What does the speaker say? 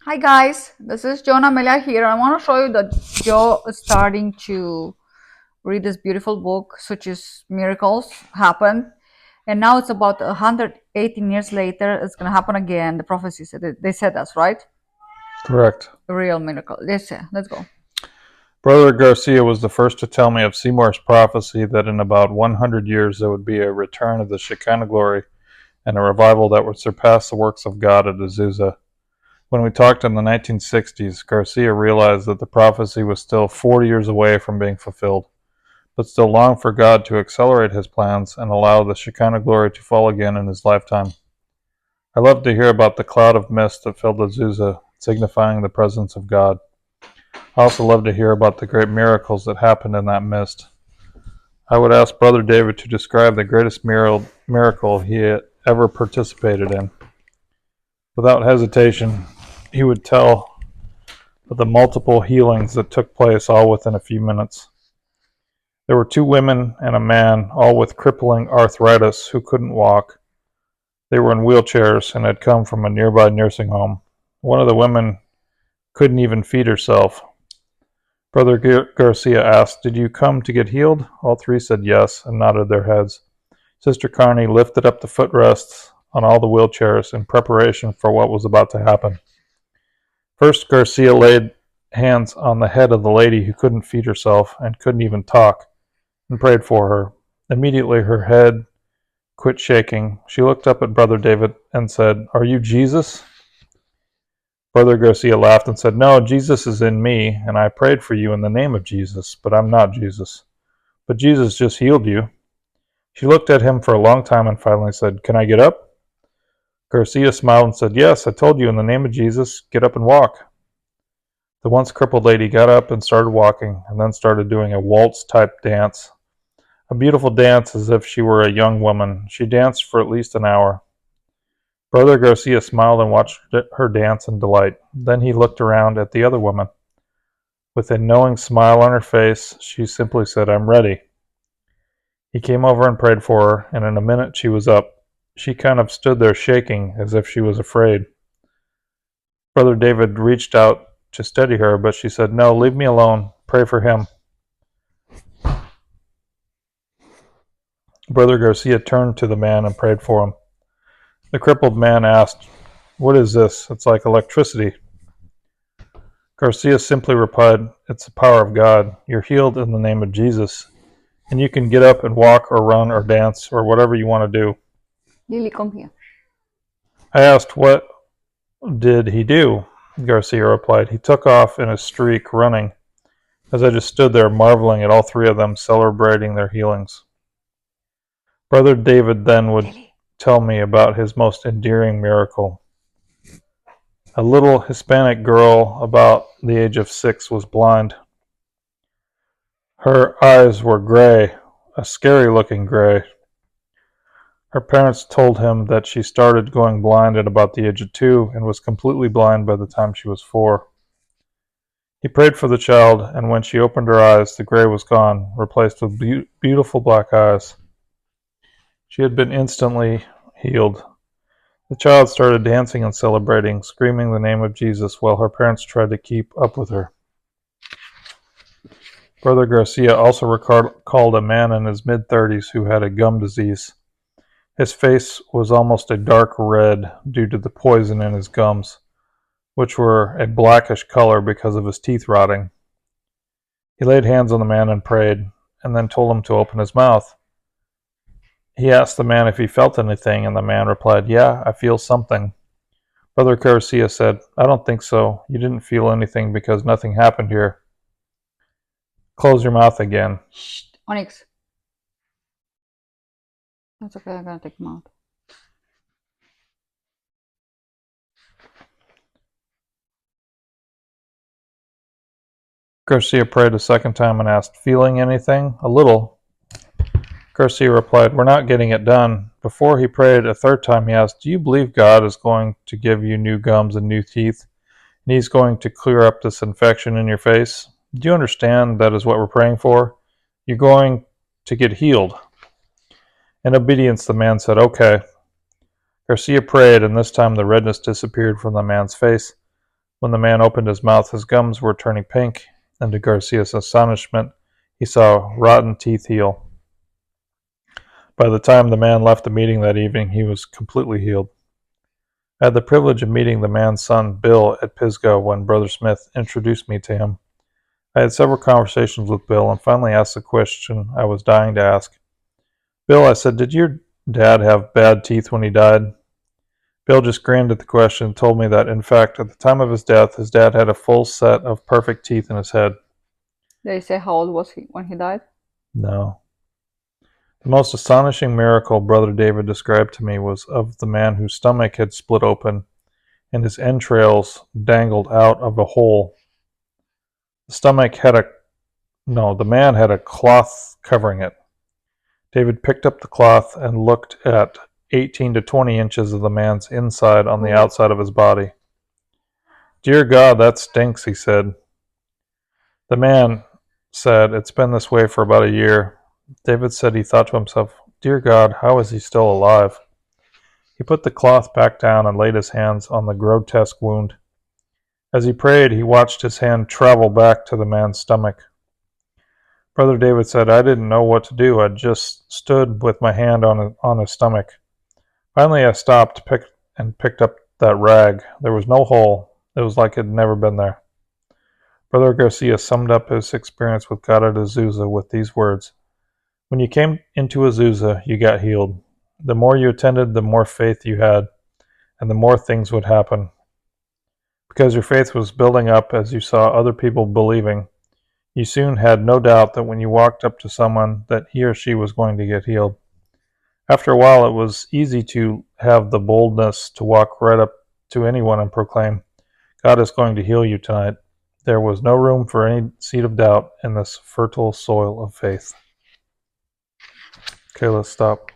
Hi guys, this is Jonah Amelia here. I want to show you that Joe is starting to read this beautiful book, which is Miracles Happen. And now it's about 118 years later, it's going to happen again. The prophecy said it. They said that's right. Correct. A real miracle. Let's go. Brother Garcia was the first to tell me of Seymour's prophecy that in about 100 years there would be a return of the Shekinah glory and a revival that would surpass the works of God at Azusa. When we talked in the 1960s, Garcia realized that the prophecy was still 40 years away from being fulfilled, but still longed for God to accelerate his plans and allow the Shekinah glory to fall again in his lifetime. I loved to hear about the cloud of mist that filled Azusa, signifying the presence of God. I also love to hear about the great miracles that happened in that mist. I would ask Brother David to describe the greatest miracle he had ever participated in. Without hesitation, he would tell of the multiple healings that took place all within a few minutes. There were 2 women and a man, all with crippling arthritis, who couldn't walk. They were in wheelchairs and had come from a nearby nursing home. One of the women couldn't even feed herself. Brother Garcia asked, "Did you come to get healed?" All 3 said yes and nodded their heads. Sister Carney lifted up the footrests on all the wheelchairs in preparation for what was about to happen. First, Garcia laid hands on the head of the lady who couldn't feed herself and couldn't even talk, and prayed for her. Immediately her head quit shaking. She looked up at Brother David and said, "Are you Jesus?" Brother Garcia laughed and said, "No, Jesus is in me, and I prayed for you in the name of Jesus, but I'm not Jesus. But Jesus just healed you." She looked at him for a long time and finally said, "Can I get up?" Garcia smiled and said, "Yes, I told you in the name of Jesus, get up and walk." The once crippled lady got up and started walking, and then started doing a waltz-type dance. A beautiful dance as if she were a young woman. She danced for at least an hour. Brother Garcia smiled and watched her dance in delight. Then he looked around at the other woman. With a knowing smile on her face, she simply said, "I'm ready." He came over and prayed for her, and in a minute she was up. She kind of stood there shaking as if she was afraid. Brother David reached out to steady her, but she said, "No, leave me alone. Pray for him." Brother Garcia turned to the man and prayed for him. The crippled man asked, "What is this? It's like electricity." Garcia simply replied, "It's the power of God. You're healed in the name of Jesus, and you can get up and walk or run or dance or whatever you want to do." Lily, come here. I asked, "What did he do?" Garcia replied, "He took off in a streak, running," as I just stood there marveling at all 3 of them celebrating their healings. Brother David then would tell me about his most endearing miracle. A little Hispanic girl about the age of 6 was blind. Her eyes were gray, a scary-looking gray. Her parents told him that she started going blind at about the age of 2 and was completely blind by the time she was 4. He prayed for the child, and when she opened her eyes, the gray was gone, replaced with beautiful black eyes. She had been instantly healed. The child started dancing and celebrating, screaming the name of Jesus while her parents tried to keep up with her. Brother Garcia also recalled a man in his mid-30s who had a gum disease. His face was almost a dark red due to the poison in his gums, which were a blackish color because of his teeth rotting. He laid hands on the man and prayed, and then told him to open his mouth. He asked the man if he felt anything, and the man replied, "Yeah, I feel something." Brother Garcia said, "I don't think so. You didn't feel anything because nothing happened here. Close your mouth again." Shh, Onyx. That's okay, I'm gonna take him out. Garcia prayed a second time and asked, "Feeling anything?" "A little." Garcia replied, "We're not getting it done." Before he prayed a third time, he asked, "Do you believe God is going to give you new gums and new teeth, and He's going to clear up this infection in your face? Do you understand that is what we're praying for? You're going to get healed." In obedience, the man said, "Okay." Garcia prayed, and this time the redness disappeared from the man's face. When the man opened his mouth, his gums were turning pink, and to Garcia's astonishment, he saw rotten teeth heal. By the time the man left the meeting that evening, he was completely healed. I had the privilege of meeting the man's son, Bill, at Pisgah when Brother Smith introduced me to him. I had several conversations with Bill and finally asked the question I was dying to ask. Bill, I said, did your dad have bad teeth when he died? Bill just grinned at the question and told me that, in fact, at the time of his death, his dad had a full set of perfect teeth in his head. They say how old was he when he died? No. The most astonishing miracle Brother David described to me was of the man whose stomach had split open and his entrails dangled out of a hole. The man had a cloth covering it. David picked up the cloth and looked at 18 to 20 inches of the man's inside on the outside of his body. Dear God, that stinks, he said. The man said, it's been this way for about a year. David said he thought to himself, Dear God, how is he still alive? He put the cloth back down and laid his hands on the grotesque wound. As he prayed, he watched his hand travel back to the man's stomach. Brother David said, I didn't know what to do. I just stood with my hand on his stomach. Finally, I stopped and picked up that rag. There was no hole. It was like it had never been there. Brother Garcia summed up his experience with God at Azusa with these words. When you came into Azusa, you got healed. The more you attended, the more faith you had, and the more things would happen. Because your faith was building up as you saw other people believing, you soon had no doubt that when you walked up to someone that he or she was going to get healed. After a while, it was easy to have the boldness to walk right up to anyone and proclaim, God is going to heal you tonight. There was no room for any seed of doubt in this fertile soil of faith. Okay, let's stop.